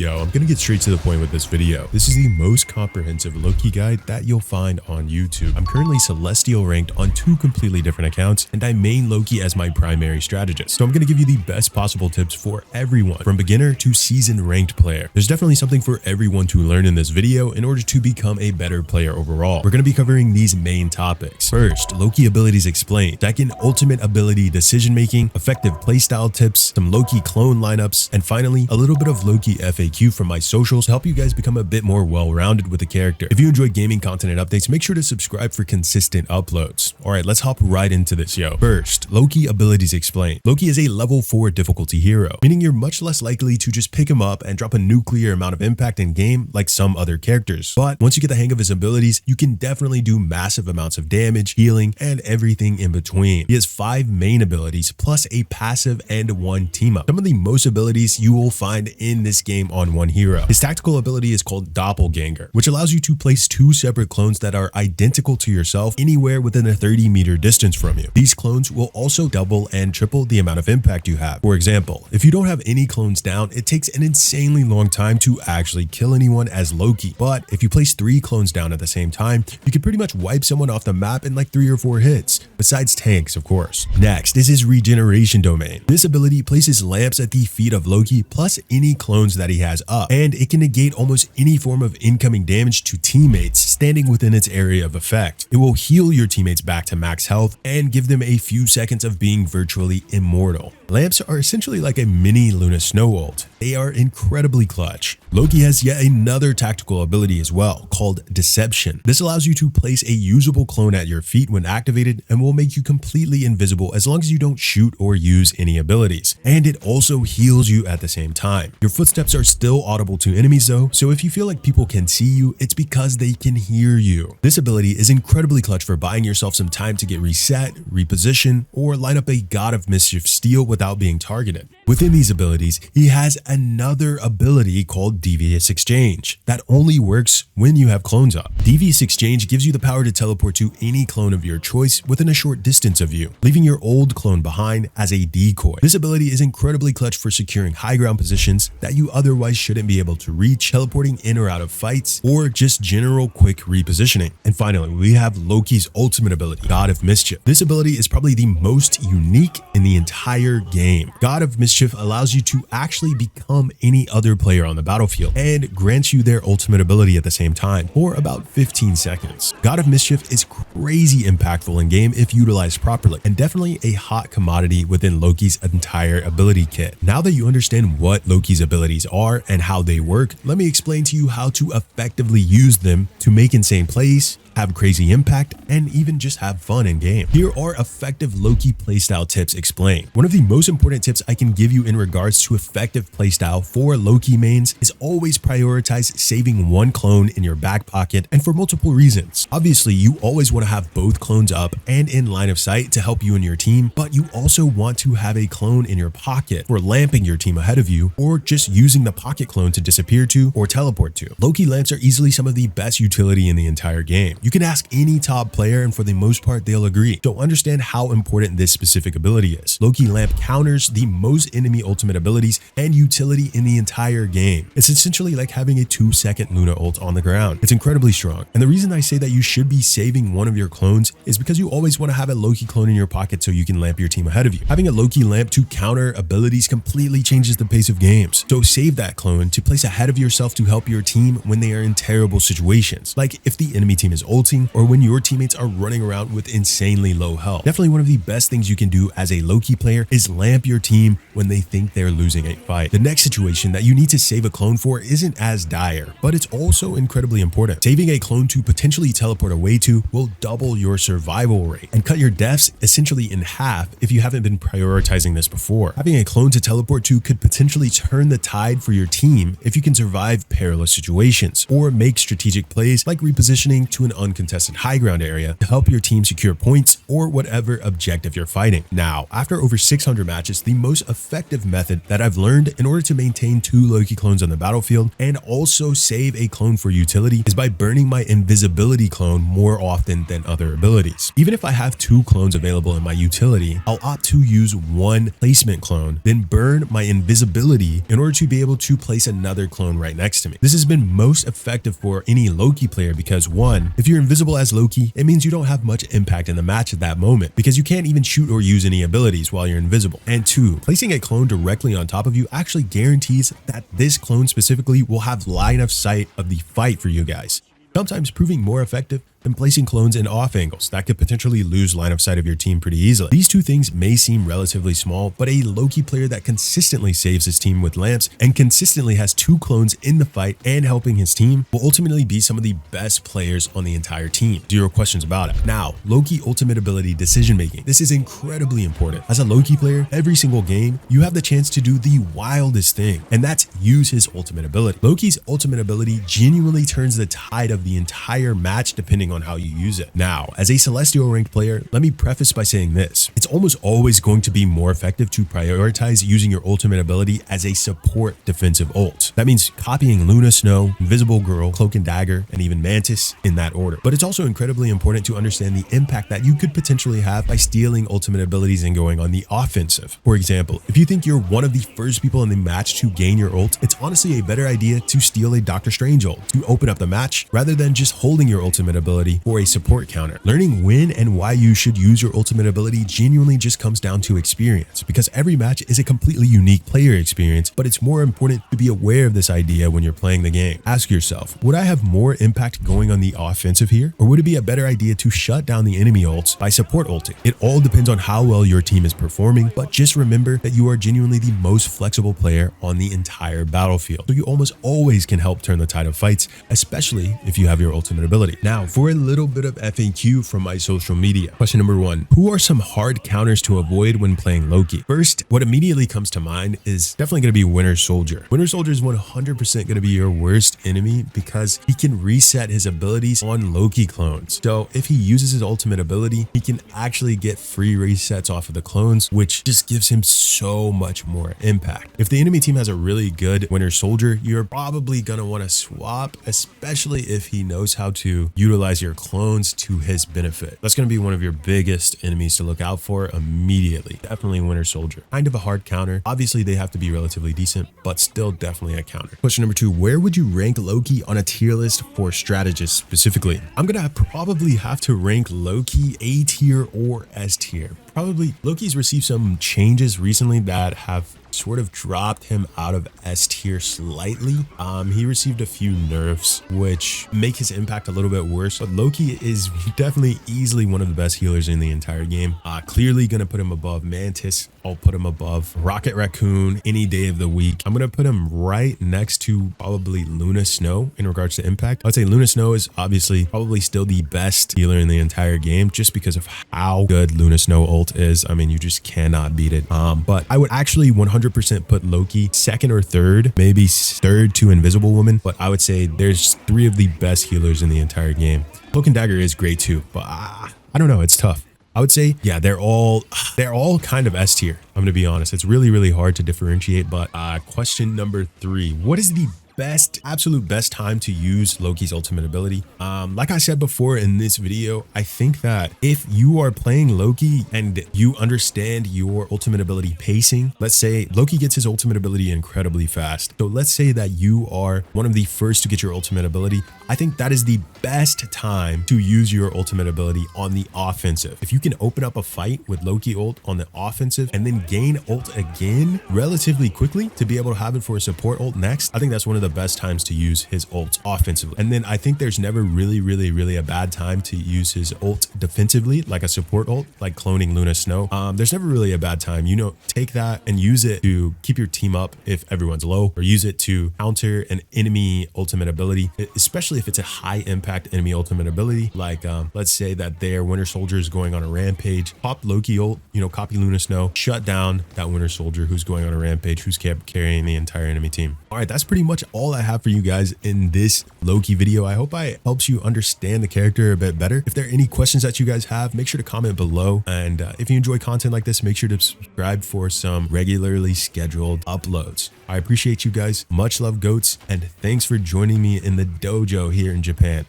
Yo, I'm gonna get straight to the point with this video. This is the most comprehensive Loki guide that you'll find on YouTube. I'm currently Celestial ranked on 2 completely different accounts, and I main Loki as my primary strategist. So I'm gonna give you the best possible tips for everyone, from beginner to seasoned ranked player. There's definitely something for everyone to learn in this video in order to become a better player overall. We're gonna be covering these main topics. First, Loki abilities explained. Second, ultimate ability decision making, effective playstyle tips, some Loki clone lineups, and finally, a little bit of Loki FAQ from my socials to help you guys become a bit more well-rounded with the character. If you enjoy gaming content and updates, make sure to subscribe for consistent uploads. Alright, let's hop right into this, yo. First, Loki abilities explained. Loki is a level 4 difficulty hero, meaning you're much less likely to just pick him up and drop a nuclear amount of impact in game like some other characters. But once you get the hang of his abilities, you can definitely do massive amounts of damage, healing, and everything in between. He has 5 main abilities plus a passive and 1 team up. Some of the most abilities you will find in this game on one hero. His tactical ability is called Doppelganger, which allows you to place 2 separate clones that are identical to yourself anywhere within a 30-meter distance from you. These clones will also double and triple the amount of impact you have. For example, if you don't have any clones down, it takes an insanely long time to actually kill anyone as Loki. But if you place 3 clones down at the same time, you can pretty much wipe someone off the map in like 3 or 4 hits, besides tanks, of course. Next is his regeneration domain. This ability places lamps at the feet of Loki plus any clones that he has up, and it can negate almost any form of incoming damage to teammates standing within its area of effect. It will heal your teammates back to max health and give them a few seconds of being virtually immortal. Lamps are essentially like a mini Luna Snow ult. They are incredibly clutch. Loki has yet another tactical ability as well, called Deception. This allows you to place a usable clone at your feet when activated and will make you completely invisible as long as you don't shoot or use any abilities. And it also heals you at the same time. Your footsteps are still audible to enemies though, so if you feel like people can see you, it's because they can hear you. This ability is incredibly clutch for buying yourself some time to get reset, reposition, or line up a God of Mischief steal without being targeted. Within these abilities, he has another ability called Devious Exchange that only works when you have clones up. Devious Exchange gives you the power to teleport to any clone of your choice within a short distance of you, leaving your old clone behind as a decoy. This ability is incredibly clutch for securing high ground positions that you otherwise shouldn't be able to reach, teleporting in or out of fights, or just general quick repositioning. And finally, we have Loki's ultimate ability, God of Mischief. This ability is probably the most unique in the entire game. God of Mischief allows you to actually become any other player on the battlefield and grants you their ultimate ability at the same time for about 15 seconds. God of Mischief is crazy impactful in game if utilized properly, and definitely a hot commodity within Loki's entire ability kit. Now that you understand what Loki's abilities are and how they work, let me explain to you how to effectively use them to make insane plays, have crazy impact, and even just have fun in game. Here are effective Loki playstyle tips explained. One of the most important tips I can give you in regards to effective playstyle for Loki mains is always prioritize saving 1 clone in your back pocket, and for multiple reasons. Obviously, you always want to have both clones up and in line of sight to help you and your team, but you also want to have a clone in your pocket for lamping your team ahead of you, or just using the pocket clone to disappear to or teleport to. Loki lamps are easily some of the best utility in the entire game. You can ask any top player and for the most part they'll agree. So understand how important this specific ability is. Loki Lamp counters the most enemy ultimate abilities and utility in the entire game. It's essentially like having a 2-second Luna ult on the ground. It's incredibly strong. And the reason I say that you should be saving one of your clones is because you always want to have a Loki clone in your pocket so you can lamp your team ahead of you. Having a Loki Lamp to counter abilities completely changes the pace of games. So save that clone to place ahead of yourself to help your team when they are in terrible situations. Like if the enemy team is ulting, or when your teammates are running around with insanely low health. Definitely one of the best things you can do as a Loki player is lamp your team when they think they're losing a fight. The next situation that you need to save a clone for isn't as dire, but it's also incredibly important. Saving a clone to potentially teleport away to will double your survival rate and cut your deaths essentially in half if you haven't been prioritizing this before. Having a clone to teleport to could potentially turn the tide for your team if you can survive perilous situations or make strategic plays like repositioning to an uncontested high ground area to help your team secure points or whatever objective you're fighting. Now, after over 600 longer matches, the most effective method that I've learned in order to maintain 2 Loki clones on the battlefield and also save a clone for utility is by burning my invisibility clone more often than other abilities. Even if I have 2 clones available in my utility, I'll opt to use 1 placement clone, then burn my invisibility in order to be able to place another clone right next to me. This has been most effective for any Loki player because 1, if you're invisible as Loki, it means you don't have much impact in the match at that moment because you can't even shoot or use any abilities while you're invisible. And 2, placing a clone directly on top of you actually guarantees that this clone specifically will have line of sight of the fight for you guys, sometimes proving more effective than placing clones in off angles that could potentially lose line of sight of your team pretty easily. These 2 things may seem relatively small, but a Loki player that consistently saves his team with lamps and consistently has 2 clones in the fight and helping his team will ultimately be some of the best players on the entire team. 0 questions about it. Now, Loki ultimate ability decision making. This is incredibly important. As a Loki player, every single game, you have the chance to do the wildest thing, and that's use his ultimate ability. Loki's ultimate ability genuinely turns the tide of the entire match depending on how you use it. Now, as a Celestial ranked player, let me preface by saying this. It's almost always going to be more effective to prioritize using your ultimate ability as a support defensive ult. That means copying Luna Snow, Invisible Girl, Cloak and Dagger, and even Mantis in that order. But it's also incredibly important to understand the impact that you could potentially have by stealing ultimate abilities and going on the offensive. For example, if you think you're one of the first people in the match to gain your ult, it's honestly a better idea to steal a Doctor Strange ult to open up the match rather than just holding your ultimate ability for a support counter. Learning when and why you should use your ultimate ability genuinely just comes down to experience, because every match is a completely unique player experience, but it's more important to be aware of this idea when you're playing the game. Ask yourself, would I have more impact going on the offensive here, or would it be a better idea to shut down the enemy ults by support ulting? It all depends on how well your team is performing, but just remember that you are genuinely the most flexible player on the entire battlefield, so you almost always can help turn the tide of fights, especially if you have your ultimate ability. Now, for a little bit of FAQ from my social media. Question number 1, who are some hard counters to avoid when playing Loki? First, what immediately comes to mind is definitely going to be Winter Soldier. Winter Soldier is 100% going to be your worst enemy because he can reset his abilities on Loki clones. So if he uses his ultimate ability, he can actually get free resets off of the clones, which just gives him so much more impact. If the enemy team has a really good Winter Soldier, you're probably going to want to swap, especially if he knows how to utilize your clones to his benefit. That's going to be one of your biggest enemies to look out for immediately. Definitely Winter Soldier. Kind of a hard counter. Obviously, they have to be relatively decent, but still definitely a counter. Question number 2, where would you rank Loki on a tier list for strategists specifically? I'm going to probably have to rank Loki A tier or S tier. Probably Loki's received some changes recently that have sort of dropped him out of S tier slightly. He received a few nerfs which make his impact a little bit worse, but Loki is definitely easily one of the best healers in the entire game. Clearly gonna put him above Mantis. I'll put him above Rocket Raccoon any day of the week. I'm gonna put him right next to probably Luna Snow in regards to impact. I'd say Luna Snow is obviously probably still the best healer in the entire game just because of how good Luna Snow ult is. I mean, you just cannot beat it. But I would actually 100% put Loki second or third, maybe third to Invisible Woman, but I would say there's 3 of the best healers in the entire game. Cloak and Dagger is great too, but I don't know, it's tough. I would say, yeah, they're all kind of S tier. I'm gonna be honest. It's really hard to differentiate, but question number 3, what is the absolute best time to use Loki's ultimate ability? Like I said before in this video, I think that if you are playing Loki and you understand your ultimate ability pacing, let's say Loki gets his ultimate ability incredibly fast. So let's say that you are one of the first to get your ultimate ability. I think that is the best time to use your ultimate ability on the offensive. If you can open up a fight with Loki ult on the offensive and then gain ult again relatively quickly to be able to have it for a support ult next, I think that's one of the best times to use his ult offensively. And then I think there's never really a bad time to use his ult defensively, like a support ult, like cloning Luna Snow. There's never really a bad time. You know, take that and use it to keep your team up if everyone's low, or use it to counter an enemy ultimate ability, especially if it's a high impact enemy ultimate ability. Like let's say that their Winter Soldier is going on a rampage, pop Loki ult, you know, copy Luna Snow, shut down that Winter Soldier who's going on a rampage, who's carrying the entire enemy team. All right, that's pretty much all I have for you guys in this Loki video. I hope I helps you understand the character a bit better. If there are any questions that you guys have, make sure to comment below. And if you enjoy content like this, make sure to subscribe for some regularly scheduled uploads. I appreciate you guys. Much love, goats, and thanks for joining me in the dojo here in Japan.